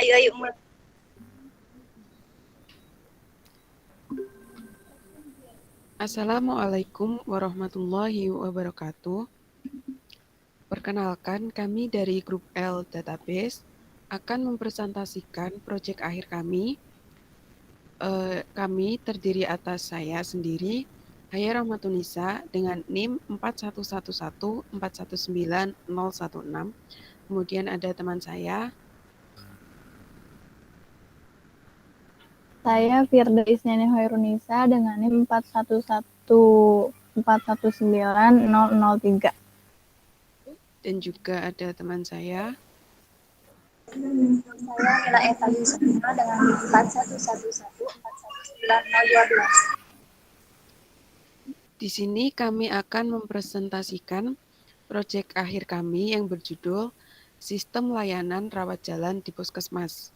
Ayo mulai. Assalamualaikum warahmatullahi wabarakatuh. Perkenalkan, kami dari Grup L Database akan mempresentasikan proyek akhir kami. Kami terdiri atas saya sendiri, Haya Rahmatunisa, dengan NIM 4111419016. Kemudian ada teman saya, Saya Firda Isniani Hoirunisa dengan NIM 4114190003. dan juga ada teman saya, Saya Mila Eva Yusufina dengan 4111419012. Di sini kami akan mempresentasikan proyek akhir kami yang berjudul Sistem Layanan Rawat Jalan di Puskesmas.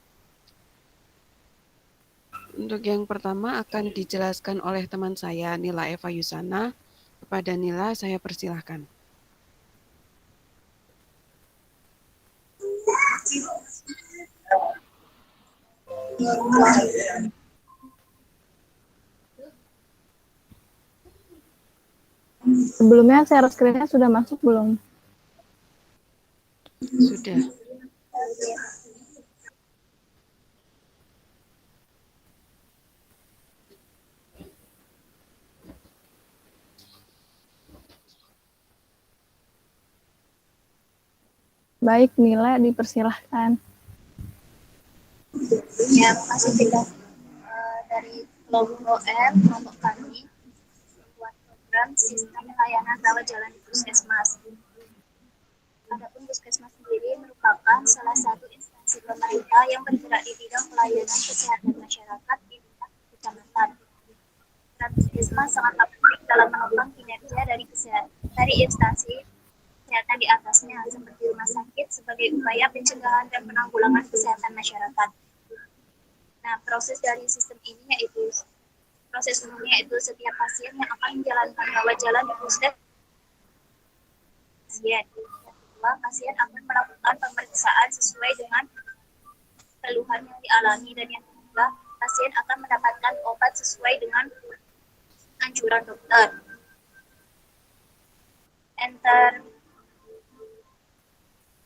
Untuk yang pertama akan dijelaskan oleh teman saya, Nila Eva Yusana. Kepada Nila, saya persilahkan. Sebelumnya share screen-nya sudah masuk belum? Sudah. Baik, Nila dipersilahkan. Ya, makasih Firda. Dari kelompok M, kelompok kami membuat program sistem layanan rawat jalan di Puskesmas. Adapun Puskesmas sendiri merupakan salah satu instansi pemerintah yang bergerak di bidang pelayanan kesehatan masyarakat di tingkat kecamatan. Peran Puskesmas sangatlah penting dalam menopang kinerja dari instansi kesehatan di atasnya, seperti rumah sakit sebagai upaya pencegahan dan penanggulangan kesehatan masyarakat. Nah, proses dari sistem ini yaitu proses umumnya itu setiap pasien yang akan menjalankan rawat jalan di puskesmas pasien. Yang kedua, pasien akan melakukan pemeriksaan sesuai dengan keluhan yang dialami, dan yang ketiga, pasien akan mendapatkan obat sesuai dengan anjuran dokter.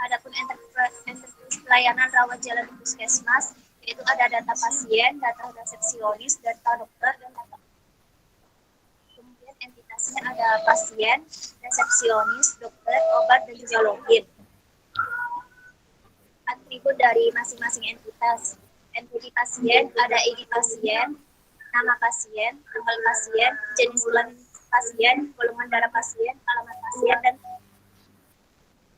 Adapun pelayanan rawat jalan di puskesmas yaitu ada data pasien, data resepsionis, data dokter, dan data. Kemudian entitasnya ada pasien, resepsionis, dokter, obat, dan juga login. Atribut dari masing-masing entitas. Entiti pasien ada ID pasien, nama pasien, tanggal pasien, jenis kelamin pasien, golongan darah pasien, alamat pasien, dan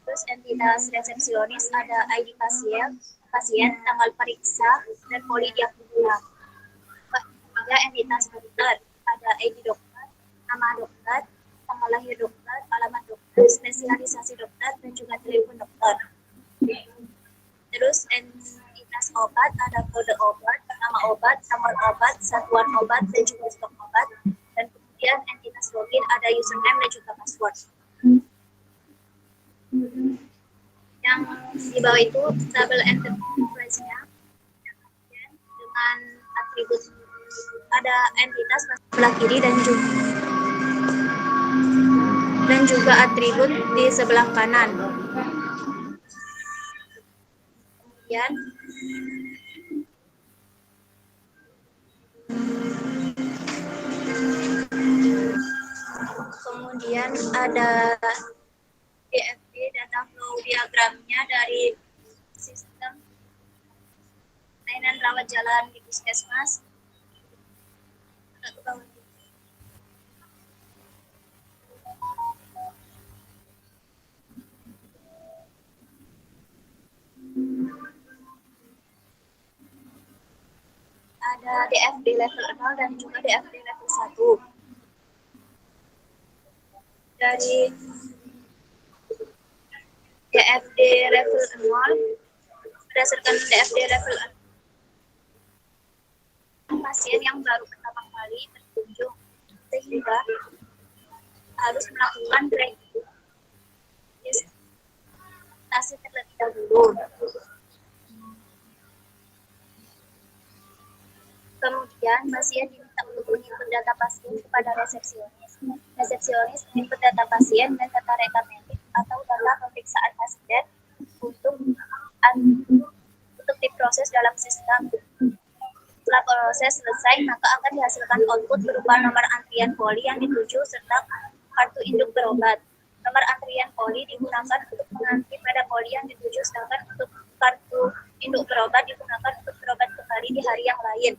terus entitas resepsionis ada ID pasien, tanggal periksa, dan polidiagnosa. Ketiga, entitas dokter ada ID dokter, nama dokter, tanggal lahir dokter, alamat dokter, spesialisasi dokter, dan juga telepon dokter. Terus entitas obat ada kode obat, nama obat, tanggal obat, satuan obat, dan juga stok obat. Dan kemudian entitas login ada username dan juga password. Yang di bawah itu tabel enterprise-nya dengan atribut ada entitas sebelah kiri dan juga atribut di sebelah kanan. Kemudian ada DFD, data flow diagramnya dari sistem layanan rawat jalan di puskesmas. Ada DFD level 0 dan juga DFD level 1. Dari DFD level 0, berdasarkan DFD level 0, pasien yang baru pertama kali berkunjung sehingga harus melakukan registrasi terlebih dahulu. Kemudian, pasien diminta untuk menginput data pasien kepada resepsionis. Resepsionis menginput data pasien dan data rekam medik atau data pemeriksaan pasien untuk diproses dalam sistem. Setelah proses selesai, maka akan dihasilkan output berupa nomor antrian poli yang dituju serta kartu induk berobat. Nomor antrian poli digunakan untuk mengantri pada poli yang dituju, sedangkan untuk kartu induk berobat digunakan untuk berobat kembali di hari yang lain.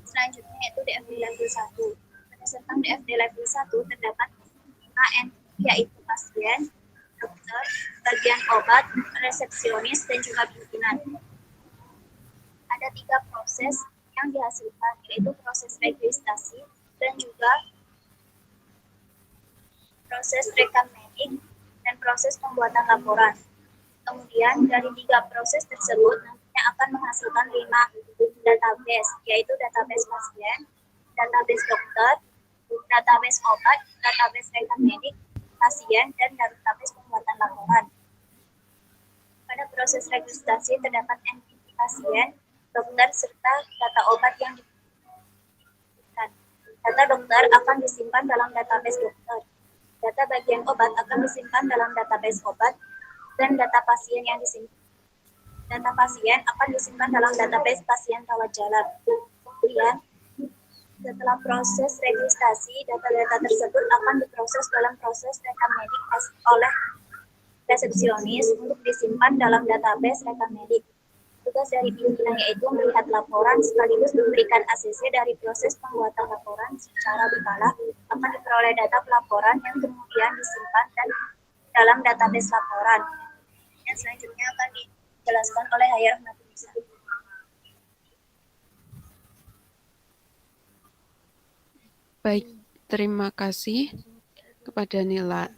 Selanjutnya yaitu DFD level 1. Berdasarkan DFD level 1 terdapat 5 entity, yaitu pasien, dokter, bagian obat, resepsionis, dan juga pimpinan. Ada 3 proses yang dihasilkan, yaitu proses registrasi dan juga proses rekam medik dan proses pembuatan laporan. Kemudian dari 3 proses tersebut nantinya akan menghasilkan 5 database, yaitu database pasien, database dokter, database obat, database rekam medik pasien, dan database pembuatan laporan. Pada proses registrasi terdapat entiti pasien, dokter, serta data obat yang dibutuhkan. Data dokter akan disimpan dalam database dokter. Data bagian obat akan disimpan dalam database obat, dan data pasien yang disimpan. Data pasien akan disimpan dalam database pasien rawat jalan. Kemudian, setelah proses registrasi, data-data tersebut akan diproses dalam proses rekam medik oleh resepsionis untuk disimpan dalam database rekam medik. Tugas dari pimpinan yaitu melihat laporan sekaligus memberikan ACC dari proses pembuatan laporan. Secara berkala akan diperoleh data pelaporan yang kemudian disimpan dalam database laporan. Dan selanjutnya akan dijelaskan oleh Hayar Nafisa. Baik, terima kasih kepada Nila.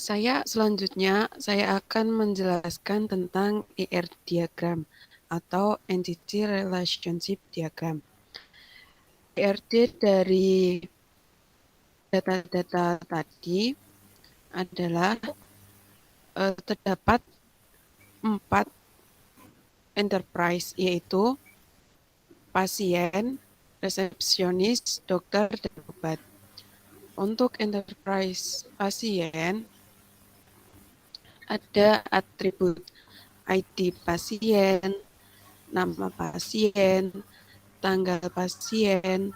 Saya akan menjelaskan tentang ER diagram atau Entity Relationship Diagram. ERD dari data-data tadi adalah terdapat 4 enterprise, yaitu pasien, resepsionis, dokter, dan obat. Untuk enterprise pasien, ada atribut ID pasien, nama pasien, tanggal pasien,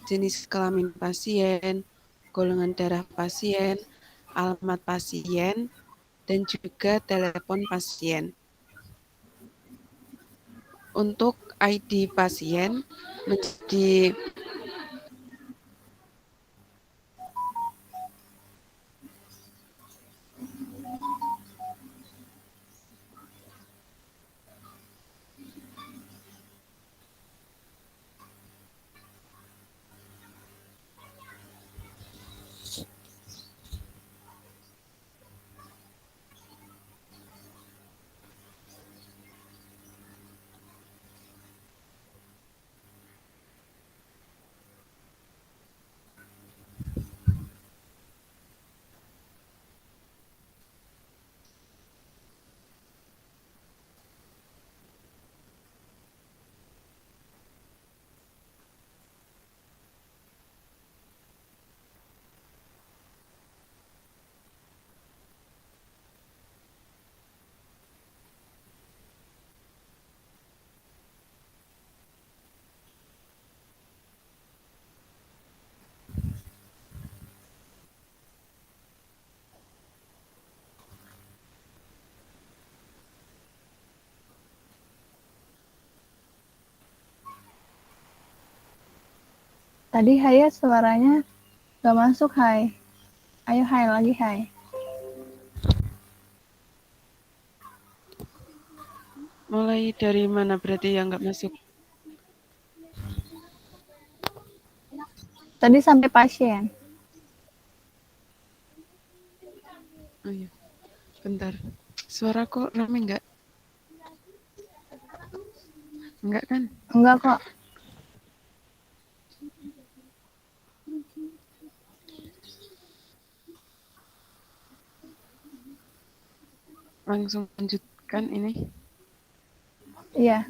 jenis kelamin pasien, golongan darah pasien, alamat pasien, dan juga telepon pasien. Untuk ID pasien menjadi Tadi Haya suaranya gak masuk, Hai. Ayo Hai lagi, Hai. mulai dari mana berarti yang nggak masuk? Tadi sampai pasien. Oh iya, bentar. Suara kok rame nggak? Enggak kan? Enggak kok. Langsung lanjutkan ini. Iya.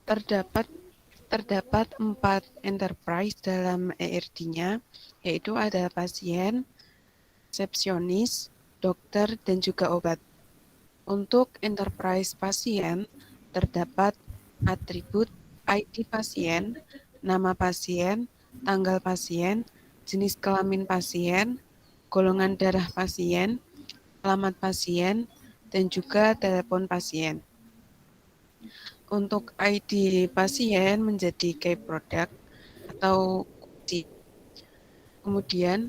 Terdapat 4 enterprise dalam ERD-nya, yaitu ada pasien, resepsionis, dokter, dan juga obat. Untuk enterprise pasien, terdapat atribut ID pasien, nama pasien, tanggal pasien, jenis kelamin pasien, golongan darah pasien, alamat pasien, dan juga telepon pasien. Untuk ID pasien menjadi key product atau kunci. Kemudian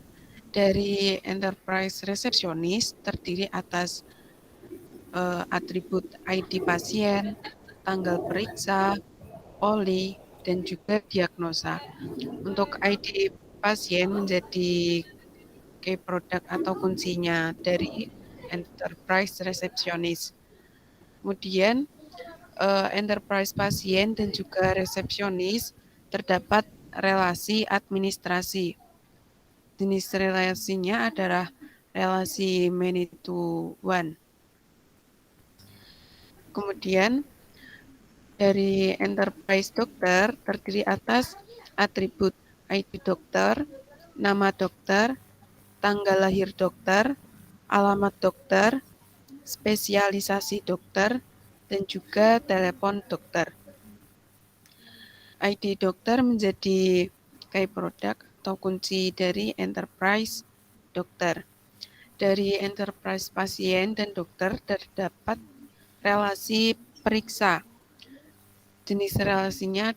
dari enterprise resepsionis terdiri atas atribut ID pasien, tanggal periksa, poli, dan juga diagnosa. Untuk ID pasien menjadi key product atau kuncinya dari enterprise resepsionis. Kemudian enterprise pasien dan juga resepsionis terdapat relasi administrasi. Jenis relasinya adalah relasi many to one. Kemudian dari enterprise dokter terdiri atas atribut ID dokter, nama dokter, tanggal lahir dokter, alamat dokter, spesialisasi dokter, dan juga telepon dokter. ID dokter menjadi key product atau kunci dari enterprise dokter. Dari enterprise pasien dan dokter terdapat relasi periksa. Jenis relasinya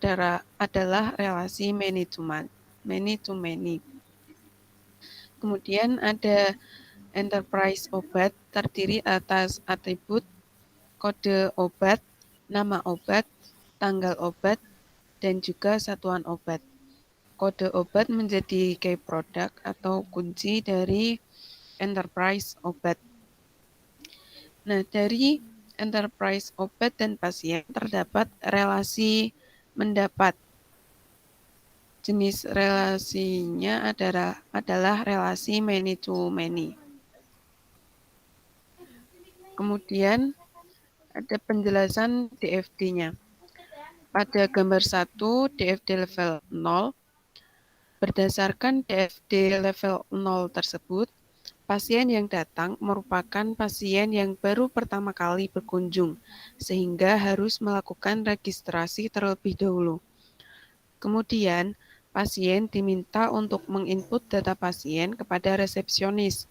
adalah relasi many to many. Kemudian ada enterprise obat terdiri atas atribut kode obat, nama obat, tanggal obat, dan juga satuan obat. Kode obat menjadi key product atau kunci dari enterprise obat. Nah, dari enterprise obat dan pasien terdapat relasi mendapat. Jenis relasinya adalah relasi many to many. Kemudian ada penjelasan DFD-nya. Pada gambar 1, DFD level 0. Berdasarkan DFD level 0 tersebut, pasien yang datang merupakan pasien yang baru pertama kali berkunjung, sehingga harus melakukan registrasi terlebih dahulu. Kemudian, pasien diminta untuk menginput data pasien kepada resepsionis.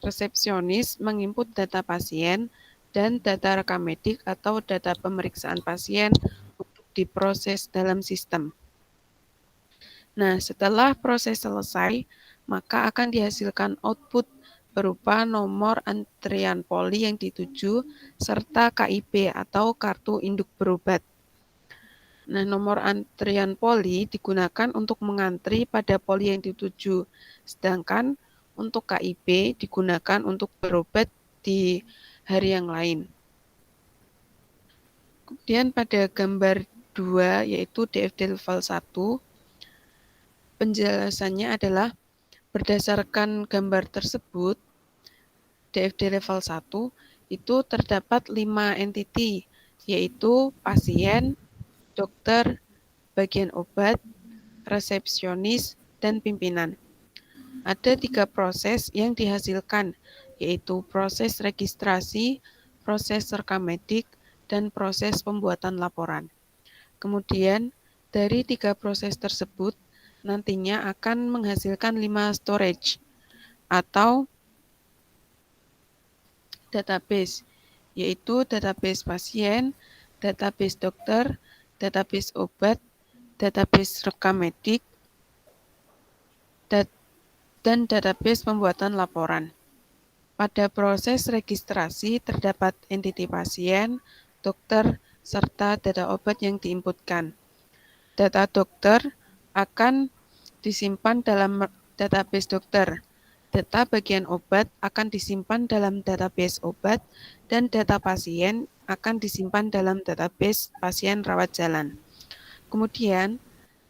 Resepsionis menginput data pasien dan data rekam medik atau data pemeriksaan pasien untuk diproses dalam sistem. Nah, setelah proses selesai, maka akan dihasilkan output berupa nomor antrian poli yang dituju serta KIP atau kartu induk berobat. Nah, nomor antrian poli digunakan untuk mengantri pada poli yang dituju, sedangkan untuk KIP digunakan untuk berobat di hari yang lain. Kemudian pada gambar 2 yaitu DFD level 1, penjelasannya adalah berdasarkan gambar tersebut, DFD level 1 itu terdapat 5 entiti, yaitu pasien, dokter, bagian obat, resepsionis, dan pimpinan. Ada 3 proses yang dihasilkan, yaitu proses registrasi, proses rekam medik, dan proses pembuatan laporan. Kemudian, dari 3 proses tersebut, nantinya akan menghasilkan 5 storage atau database, yaitu database pasien, database dokter, database obat, database rekam medik, dan database pembuatan laporan. Pada proses registrasi terdapat entiti pasien, dokter, serta data obat yang diinputkan. Data dokter akan disimpan dalam database dokter. Data bagian obat akan disimpan dalam database obat dan data pasien akan disimpan dalam database pasien rawat jalan. Kemudian,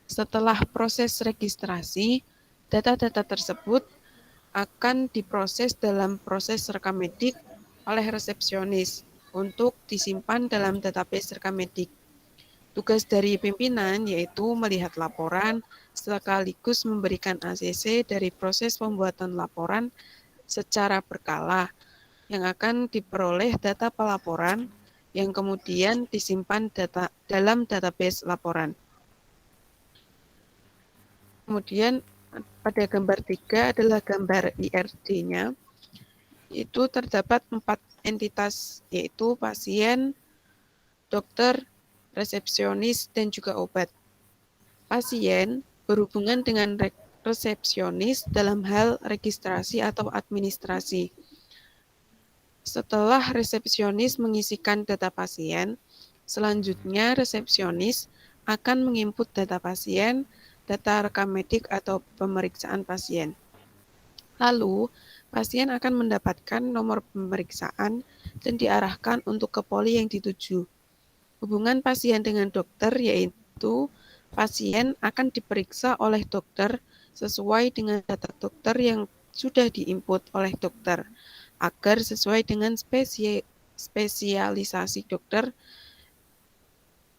setelah proses registrasi, data-data tersebut akan diproses dalam proses rekam medik oleh resepsionis untuk disimpan dalam database rekam medik. Tugas dari pimpinan yaitu melihat laporan sekaligus memberikan ACC dari proses pembuatan laporan secara berkala yang akan diperoleh data pelaporan yang kemudian disimpan dalam database laporan. Kemudian pada gambar 3 adalah gambar IRD-nya. Itu terdapat 4 entitas, yaitu pasien, dokter, resepsionis, dan juga obat. Pasien berhubungan dengan resepsionis dalam hal registrasi atau administrasi. Setelah resepsionis mengisikan data pasien, selanjutnya resepsionis akan menginput data pasien, data rekam medik atau pemeriksaan pasien. Lalu, pasien akan mendapatkan nomor pemeriksaan dan diarahkan untuk ke poli yang dituju. Hubungan pasien dengan dokter yaitu pasien akan diperiksa oleh dokter sesuai dengan data dokter yang sudah diinput oleh dokter agar sesuai dengan spesialisasi dokter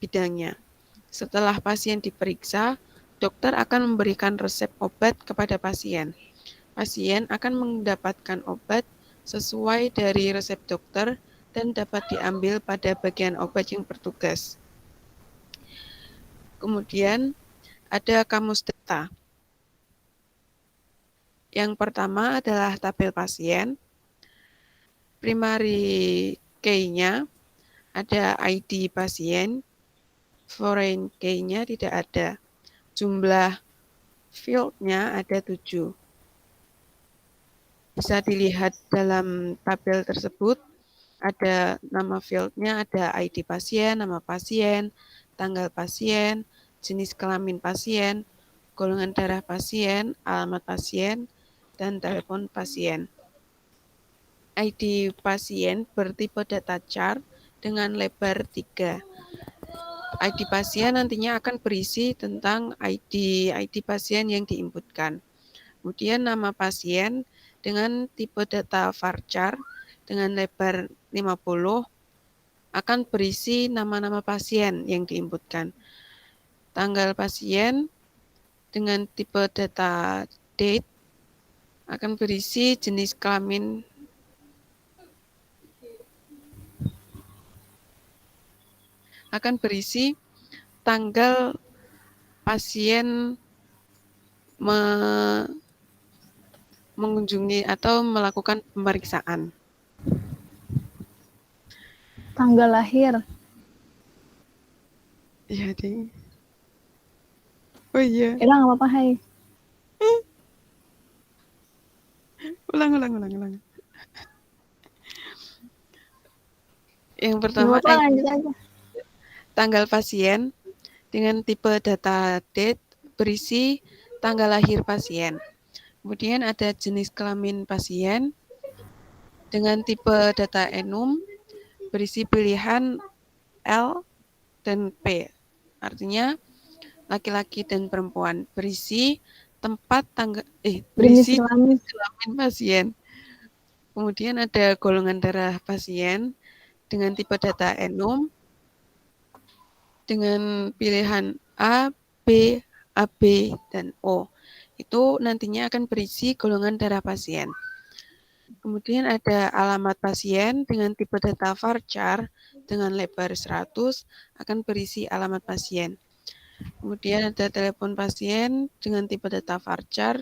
bidangnya. Setelah pasien diperiksa, dokter akan memberikan resep obat kepada pasien. Pasien akan mendapatkan obat sesuai dari resep dokter dan dapat diambil pada bagian obat yang bertugas. Kemudian ada kamus data. Yang pertama adalah tabel pasien. Primary key-nya ada ID pasien, foreign key-nya tidak ada. Jumlah field-nya ada 7. Bisa dilihat dalam tabel tersebut, ada nama field-nya, ada ID pasien, nama pasien, tanggal pasien, jenis kelamin pasien, golongan darah pasien, alamat pasien, dan telepon pasien. ID pasien bertipe data chart dengan lebar 3. ID pasien nantinya akan berisi tentang ID pasien yang diinputkan. Kemudian nama pasien dengan tipe data varchar dengan lebar 50 akan berisi nama-nama pasien yang diinputkan. Tanggal pasien dengan tipe data date akan berisi jenis kelamin akan berisi tanggal pasien mengunjungi atau melakukan pemeriksaan. Tanggal lahir. Iya, ding. Oh iya. Nggak apa-apa, hai. Ulang. Yang pertama, Lanjut aja. tanggal pasien dengan tipe data date berisi tanggal lahir pasien. Kemudian ada jenis kelamin pasien dengan tipe data enum berisi pilihan L dan P. Artinya laki-laki dan perempuan, berisi tempat berisi jenis kelamin pasien. Kemudian ada golongan darah pasien dengan tipe data enum dengan pilihan A, B, AB, dan O. Itu nantinya akan berisi golongan darah pasien. Kemudian ada alamat pasien dengan tipe data varchar dengan lebar 100 akan berisi alamat pasien. Kemudian ada telepon pasien dengan tipe data varchar,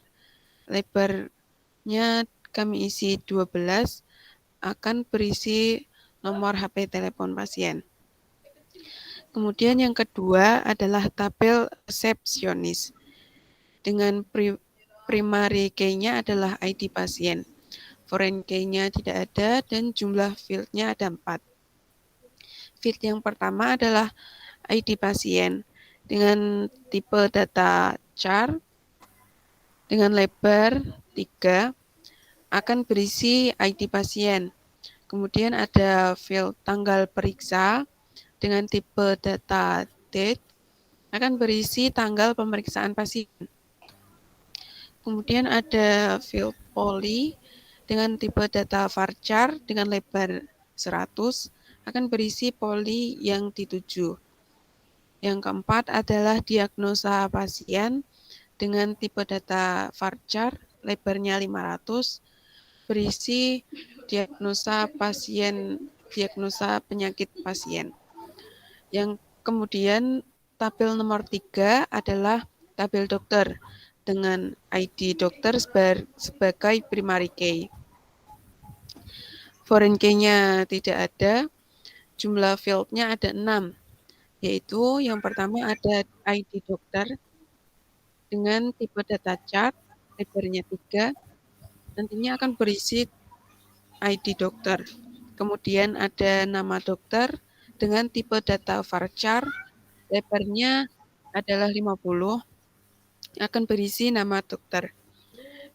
lebarnya kami isi 12 akan berisi nomor HP telepon pasien. Kemudian yang kedua adalah tabel resepsionis. Dengan primary key-nya adalah ID pasien. Foreign key-nya tidak ada dan jumlah field-nya ada 4. Field yang pertama adalah ID pasien dengan tipe data chart dengan lebar 3 akan berisi ID pasien. Kemudian ada field tanggal periksa dengan tipe data date akan berisi tanggal pemeriksaan pasien. Kemudian ada field poli dengan tipe data varchar dengan lebar 100 akan berisi poli yang dituju. Yang keempat adalah diagnosa pasien dengan tipe data varchar, lebarnya 500, berisi diagnosa penyakit pasien. Yang kemudian tabel nomor 3 adalah tabel dokter dengan ID dokter sebagai primary key. Foreign key-nya tidak ada, jumlah field-nya ada 6, yaitu yang pertama ada ID dokter dengan tipe data chart, lebarnya 3, nantinya akan berisi ID dokter. Kemudian ada nama dokter dengan tipe data varchar, lebarnya adalah 50, akan berisi nama dokter.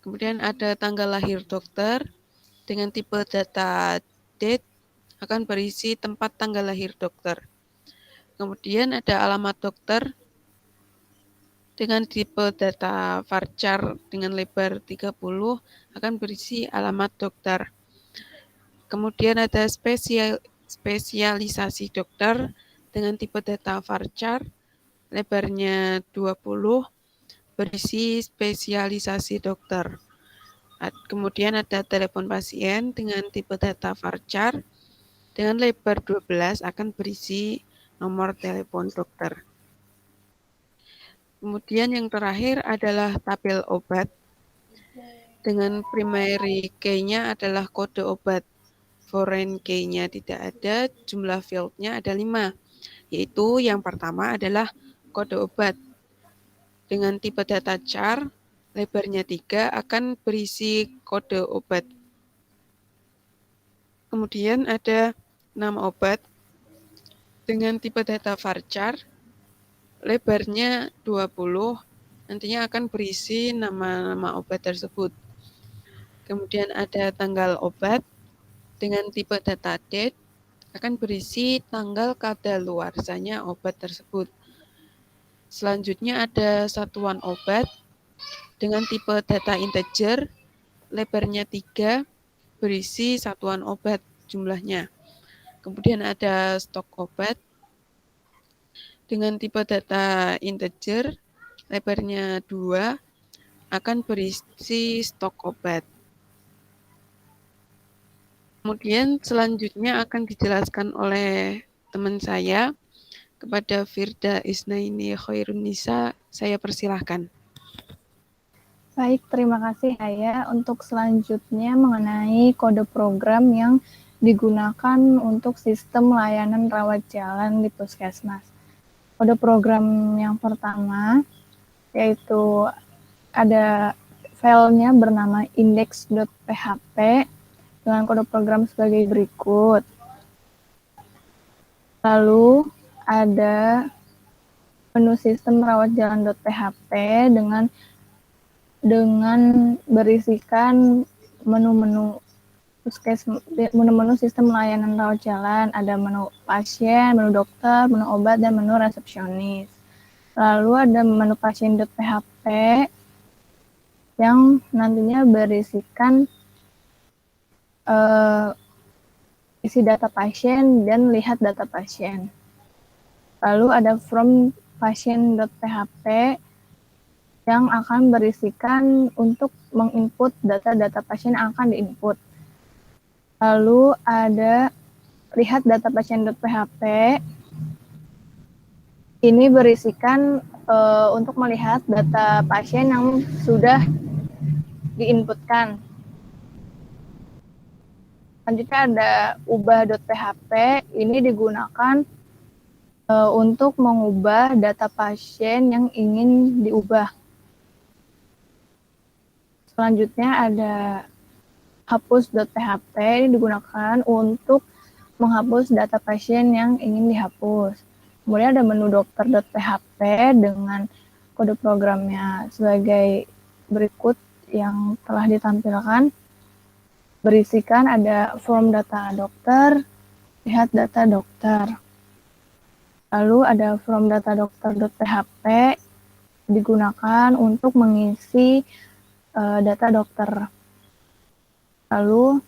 Kemudian ada tanggal lahir dokter dengan tipe data date, akan berisi tempat tanggal lahir dokter. Kemudian ada alamat dokter dengan tipe data varchar dengan lebar 30, akan berisi alamat dokter. Kemudian ada spesialisasi dokter dengan tipe data varchar, lebarnya 20, berisi spesialisasi dokter. Kemudian ada telepon pasien dengan tipe data varchar, dengan lebar 12 akan berisi nomor telepon dokter. Kemudian yang terakhir adalah tabel obat. Dengan primary key-nya adalah kode obat. Foreign key-nya tidak ada, jumlah field-nya ada 5. Yaitu yang pertama adalah kode obat. Dengan tipe data char, lebarnya 3 akan berisi kode obat. Kemudian ada nama obat dengan tipe data varchar, lebarnya 20, nantinya akan berisi nama-nama obat tersebut. Kemudian ada tanggal obat dengan tipe data date, akan berisi tanggal kadaluarsanya obat tersebut. Selanjutnya ada satuan obat dengan tipe data integer, lebarnya 3, berisi satuan obat jumlahnya. Kemudian ada stok obat dengan tipe data integer, lebarnya 2, akan berisi stok obat. Kemudian selanjutnya akan dijelaskan oleh teman saya. Kepada Firda Isnaini Khairunisa, saya persilahkan. Baik, terima kasih Haya. Untuk selanjutnya mengenai kode program yang digunakan untuk sistem layanan rawat jalan di puskesmas. Kode program yang pertama yaitu ada filenya bernama index.php dengan kode program sebagai berikut. Lalu ada menu sistem rawat jalan.php dengan berisikan menu-menu sistem layanan rawat jalan, ada menu pasien, menu dokter, menu obat, dan menu resepsionis. Lalu ada menu pasien.php yang nantinya berisikan isi data pasien dan lihat data pasien. Lalu ada from pasien.php yang akan berisikan untuk menginput data-data pasien yang akan diinput. Lalu ada lihat data pasien.php. Ini berisikan untuk melihat data pasien yang sudah diinputkan. Selanjutnya ada ubah.php. Ini digunakan untuk mengubah data pasien yang ingin diubah. Selanjutnya ada hapus.php. Ini digunakan untuk menghapus data pasien yang ingin dihapus. Kemudian ada menu dokter.php dengan kode programnya sebagai berikut yang telah ditampilkan. Berisikan ada form data dokter, lihat data dokter. Lalu ada from data dokter.php digunakan untuk mengisi data dokter. Lalu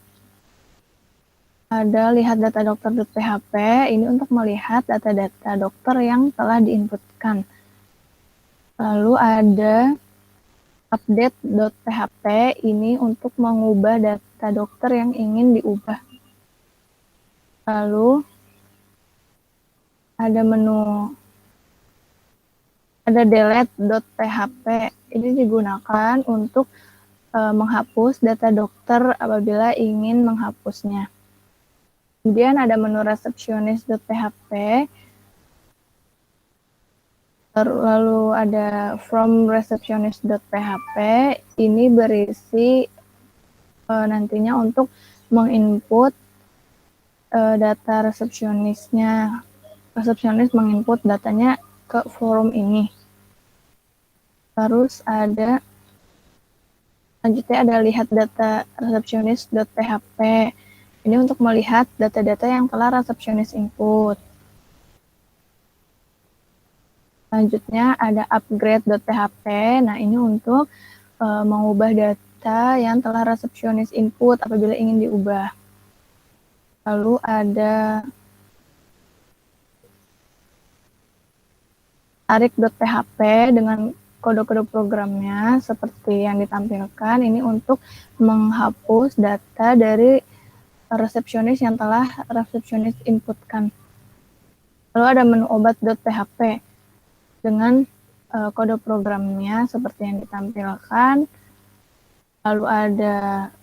ada lihat data dokter.php, ini untuk melihat data-data dokter yang telah diinputkan. Lalu ada update.php, ini untuk mengubah data dokter yang ingin diubah. Lalu ada delete.php, ini digunakan untuk menghapus data dokter apabila ingin menghapusnya. Kemudian ada menu receptionist.php, lalu ada from receptionist.php, ini berisi nantinya untuk menginput data resepsionisnya. Resepsionis menginput datanya ke forum ini. Terus selanjutnya ada lihat data resepsionis.php. Ini untuk melihat data-data yang telah resepsionis input. Selanjutnya ada upgrade.php. Nah, ini untuk mengubah data yang telah resepsionis input apabila ingin diubah. Lalu ada tarik.php dengan kode-kode programnya seperti yang ditampilkan. Ini untuk menghapus data dari resepsionis yang telah resepsionis inputkan. Lalu ada menu obat.php dengan kode programnya seperti yang ditampilkan. Lalu ada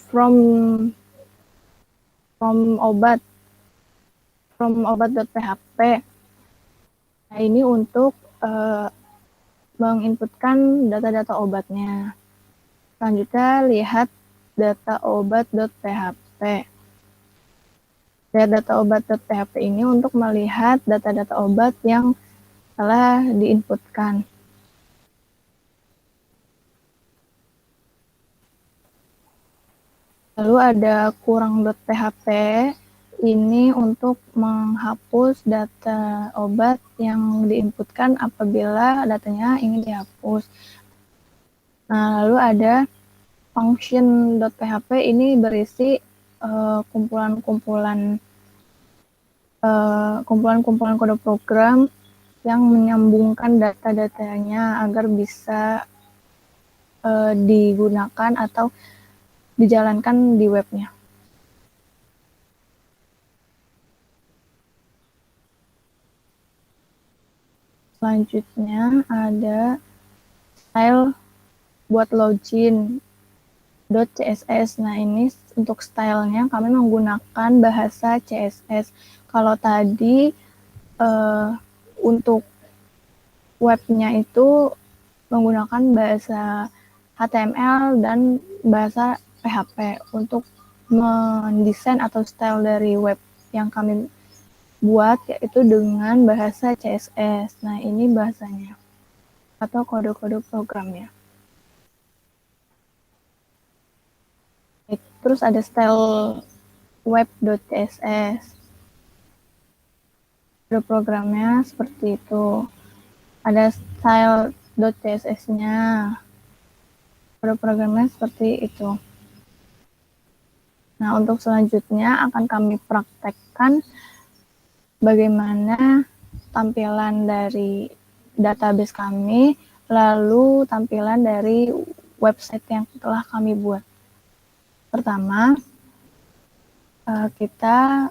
from obat.php. Nah, ini untuk menginputkan data-data obatnya. Selanjutnya lihat data obat.php. Lihat data obat.php ini untuk melihat data-data obat yang telah diinputkan. Lalu ada kurang.php, ini untuk menghapus data obat yang diinputkan apabila datanya ingin dihapus. Nah, lalu ada function.php, ini berisi kumpulan-kumpulan kode program yang menyambungkan data-datanya agar bisa digunakan atau dijalankan di webnya. Selanjutnya ada style buat login .css. Nah, ini untuk stylenya kami menggunakan bahasa CSS. Kalau tadi untuk webnya itu menggunakan bahasa HTML dan bahasa PHP untuk mendesain atau style dari web yang kami buat, yaitu dengan bahasa CSS. Nah, ini bahasanya atau kode-kode programnya. Terus ada style web.css. Kode programnya seperti itu. Ada style.css-nya. Kode programnya seperti itu. Nah, untuk selanjutnya akan kami praktekkan bagaimana tampilan dari database kami, lalu tampilan dari website yang telah kami buat. Pertama, kita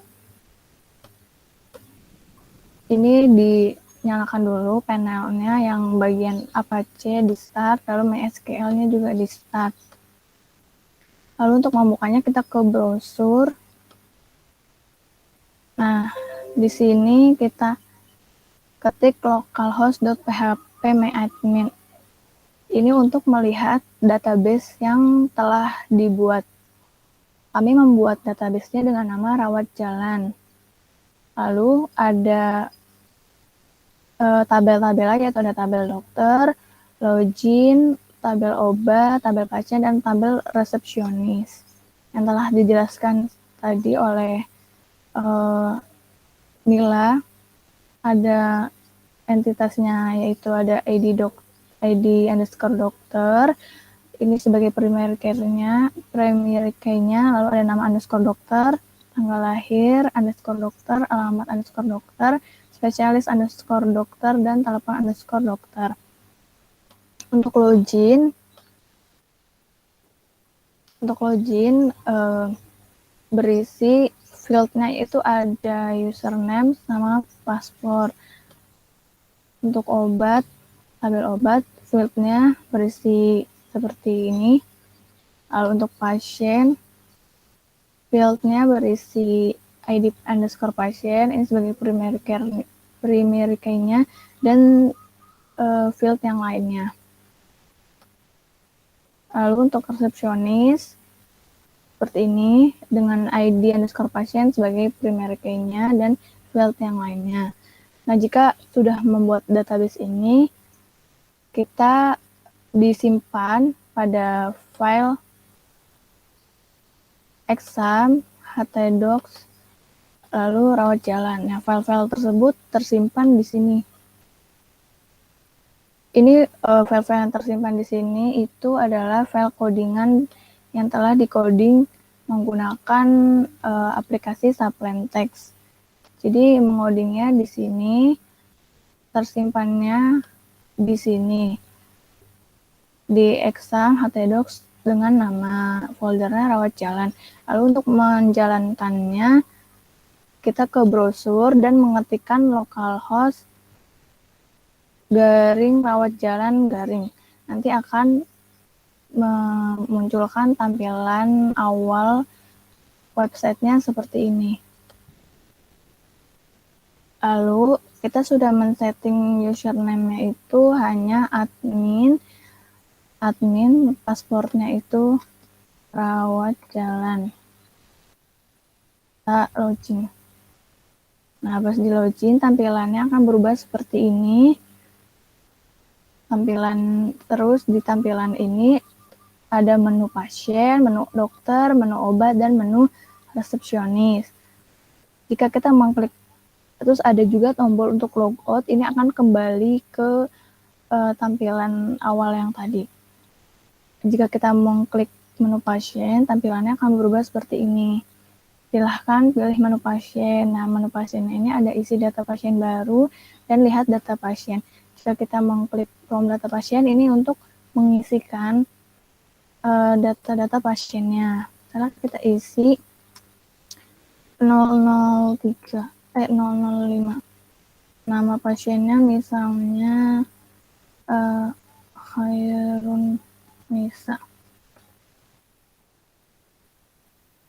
ini dinyalakan dulu panelnya yang bagian Apache di start, lalu MySQL-nya juga di start. Lalu untuk membukanya kita ke browser. Nah, di sini kita ketik localhost.php myadmin. Ini untuk melihat database yang telah dibuat. Kami membuat database-nya dengan nama Rawat Jalan. Lalu ada tabel-tabel lagi, yaitu ada tabel dokter, login, tabel obat, tabel pasien, dan tabel resepsionis. Yang telah dijelaskan tadi oleh Nila, ada entitasnya, yaitu ada ID underscore dokter, ini sebagai primary key-nya, lalu ada nama underscore dokter, tanggal lahir underscore dokter, alamat underscore dokter, spesialis underscore dokter, dan telepon underscore dokter. Untuk login berisi fieldnya itu ada username sama paspor. Untuk tabel obat, fieldnya berisi seperti ini. Lalu untuk pasien, fieldnya berisi ID underscore pasien, ini sebagai primary key-nya, dan field yang lainnya. Lalu untuk resepsionis, seperti ini, dengan ID underscore pasien sebagai primary key-nya dan field yang lainnya. Nah, jika sudah membuat database ini, kita disimpan pada file exam, htdocs, lalu rawat jalan. Nah, file-file tersebut tersimpan di sini. Ini file-file yang tersimpan di sini itu adalah file codingan yang telah di-coding menggunakan aplikasi Supplentext. Jadi mengodingnya di sini, tersimpannya di sini di exam htdocs dengan nama foldernya rawat jalan. Lalu untuk menjalankannya, kita ke browser dan mengetikkan localhost rawat jalan . Nanti akan memunculkan tampilan awal websitenya seperti ini. Lalu kita sudah men-setting username-nya itu hanya admin, pasportnya itu rawat jalan. Kita login. Nah, pas di login, tampilannya akan berubah seperti ini. Di tampilan ini ada menu pasien, menu dokter, menu obat, dan menu resepsionis. Jika kita mengklik, terus ada juga tombol untuk logout, ini akan kembali ke tampilan awal yang tadi. Jika kita mengklik menu pasien, tampilannya akan berubah seperti ini. Silahkan pilih menu pasien. Nah, menu pasiennya ini ada isi data pasien baru dan lihat data pasien. Jika kita mengklik from data pasien, ini untuk mengisikan data-data pasiennya. Misalnya kita isi 005. Nama pasiennya misalnya Khairun Nisa.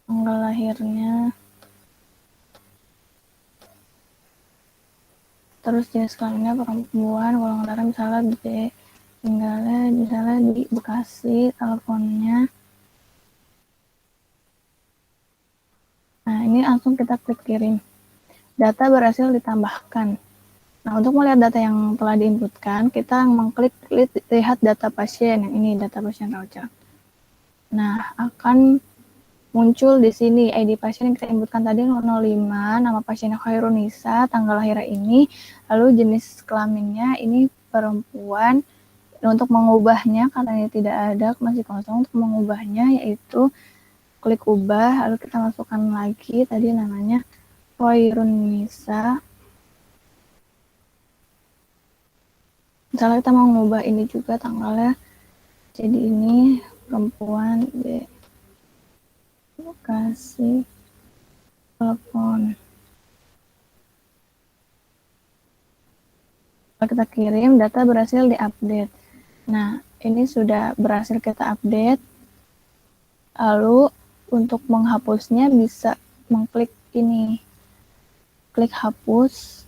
Tanggal lahirnya, terus jenis kelaminnya perempuan, golongan darah misalnya B, tinggalnya misalnya di Bekasi, teleponnya. Nah, ini langsung kita klik kirim. Data berhasil ditambahkan. Nah, untuk melihat data yang telah diinputkan, kita mengklik lihat data pasien. Yang ini data pasien rawat jalan. Nah, akan muncul di sini ID pasien yang kita inputkan tadi 005, nama pasiennya Khairun Nisa, tanggal lahirnya ini, lalu jenis kelaminnya ini perempuan. Untuk mengubahnya, karena ini tidak ada, masih kosong, untuk mengubahnya yaitu klik ubah, lalu kita masukkan lagi tadi namanya Khairun Nisa. Misalnya kita mau mengubah ini juga tanggalnya, jadi ini perempuan B. Lokasi telepon. Kalau kita kirim, data berhasil diupdate. Nah, ini sudah berhasil kita update. Lalu untuk menghapusnya bisa mengklik ini. Klik hapus.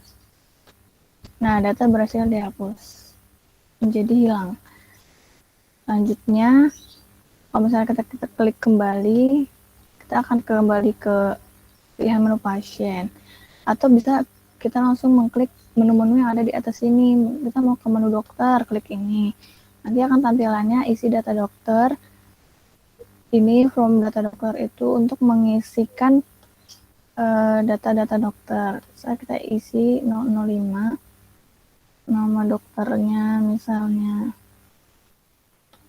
Nah, data berhasil dihapus. Menjadi hilang. Selanjutnya, kalau misalnya kita klik kembali, kita akan kembali ke pilihan menu pasien, atau bisa kita langsung mengklik menu-menu yang ada di atas ini. Kita mau ke menu dokter, klik ini, nanti akan tampilannya isi data dokter. Ini from data dokter itu untuk mengisikan data-data dokter. Saya kita isi 005, nama dokternya misalnya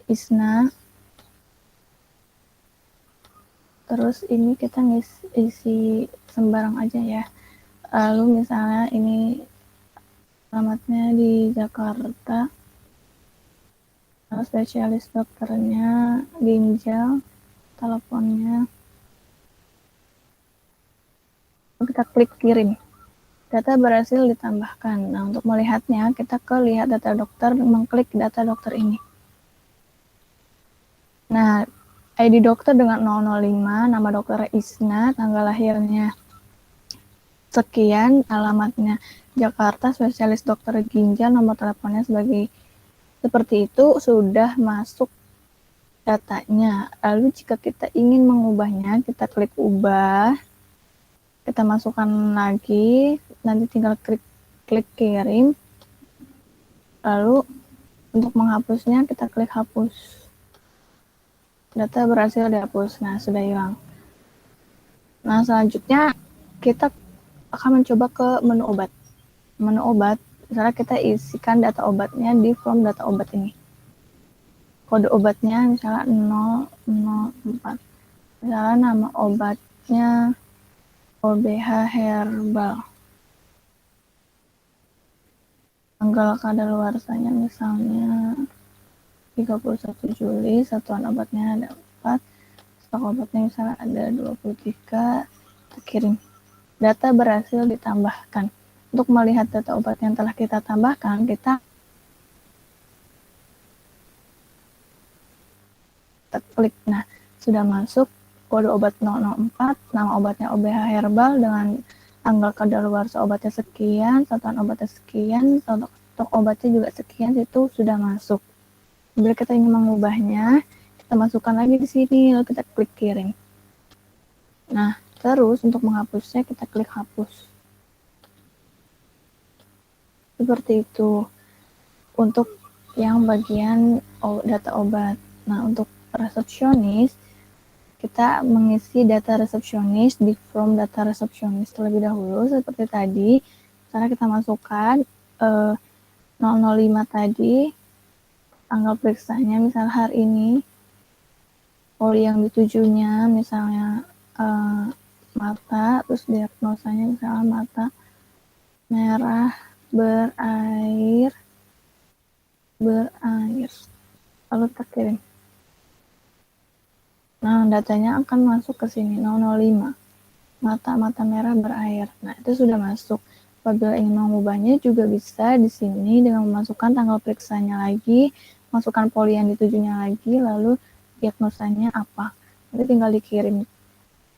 Isna, terus ini kita isi sembarang aja ya. Lalu misalnya ini alamatnya di Jakarta, spesialis dokternya ginjal, teleponnya, kita klik kirim. Data berhasil ditambahkan. Nah, untuk melihatnya, kita ke lihat data dokter, mengklik data dokter ini. Nah, ID dokter dengan 005, nama dokter Isna, tanggal lahirnya sekian, alamatnya Jakarta, spesialis dokter ginjal, nomor teleponnya seperti itu, sudah masuk datanya. Lalu jika kita ingin mengubahnya, kita klik ubah, kita masukkan lagi, nanti tinggal klik kirim, lalu untuk menghapusnya kita klik hapus. Data berhasil dihapus. Nah, sudah hilang. Nah, selanjutnya kita akan mencoba ke menu obat. Menu obat, misalnya kita isikan data obatnya di form data obat ini. Kode obatnya misalnya 004. Misalnya nama obatnya OBH Herbal. Tanggal kadaluarsanya misalnya 31 Juli, satuan obatnya ada 4, stok obatnya misalnya ada 23, kita kirim. Data berhasil ditambahkan. Untuk melihat data obat yang telah kita tambahkan, kita klik. Nah, sudah masuk kode obat 004, nama obatnya OBH Herbal dengan tanggal kadaluarsa obatnya sekian, satuan obatnya sekian, stok obatnya juga sekian, itu sudah masuk. Bila kita ingin mengubahnya, kita masukkan lagi di sini, lalu kita klik kirim. Nah, terus untuk menghapusnya kita klik hapus. Seperti itu untuk yang bagian data obat. Nah, untuk resepsionis, kita mengisi data resepsionis di form data resepsionis terlebih dahulu seperti tadi. Cara kita masukkan 005 tadi, tanggal periksanya misalnya hari ini, poli yang ditujunya misalnya mata, terus diagnosanya misalnya mata merah berair, lalu terkirim. Nah, datanya akan masuk ke sini 005, mata merah berair. Nah, itu sudah masuk. Apabila ingin mengubahnya juga bisa di sini dengan memasukkan tanggal periksanya lagi, masukkan poli yang ditujunya lagi, lalu diagnosanya apa. Nanti tinggal dikirim.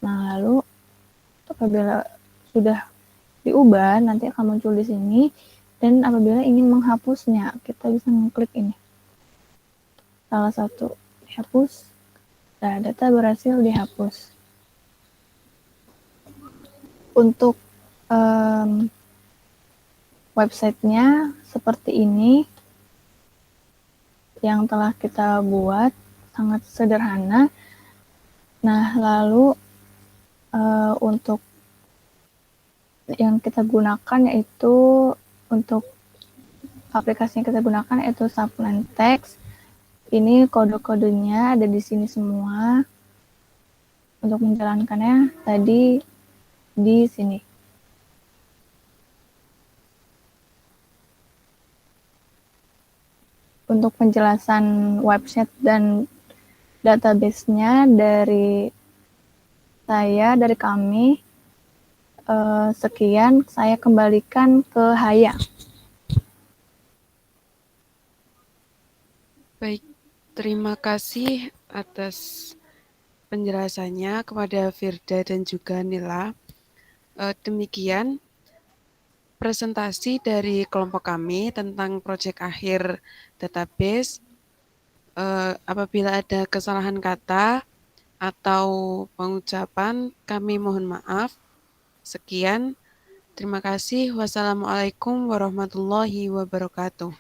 Nah, lalu apabila sudah diubah, nanti akan muncul di sini. Dan apabila ingin menghapusnya, kita bisa mengklik ini. Salah satu dihapus. Nah, data berhasil dihapus. Untuk websitenya seperti ini yang telah kita buat, sangat sederhana. Nah, lalu untuk yang kita gunakan yaitu untuk aplikasi yang kita gunakan yaitu Sublime Text. Ini kode-kodenya ada di sini semua. Untuk menjalankannya tadi di sini. Untuk penjelasan website dan database-nya dari kami, sekian, saya kembalikan ke Haya. Baik, terima kasih atas penjelasannya kepada Firda dan juga Nila. Demikian presentasi dari kelompok kami tentang proyek akhir database. Apabila ada kesalahan kata atau pengucapan, kami mohon maaf. Sekian, terima kasih. Wassalamualaikum warahmatullahi wabarakatuh.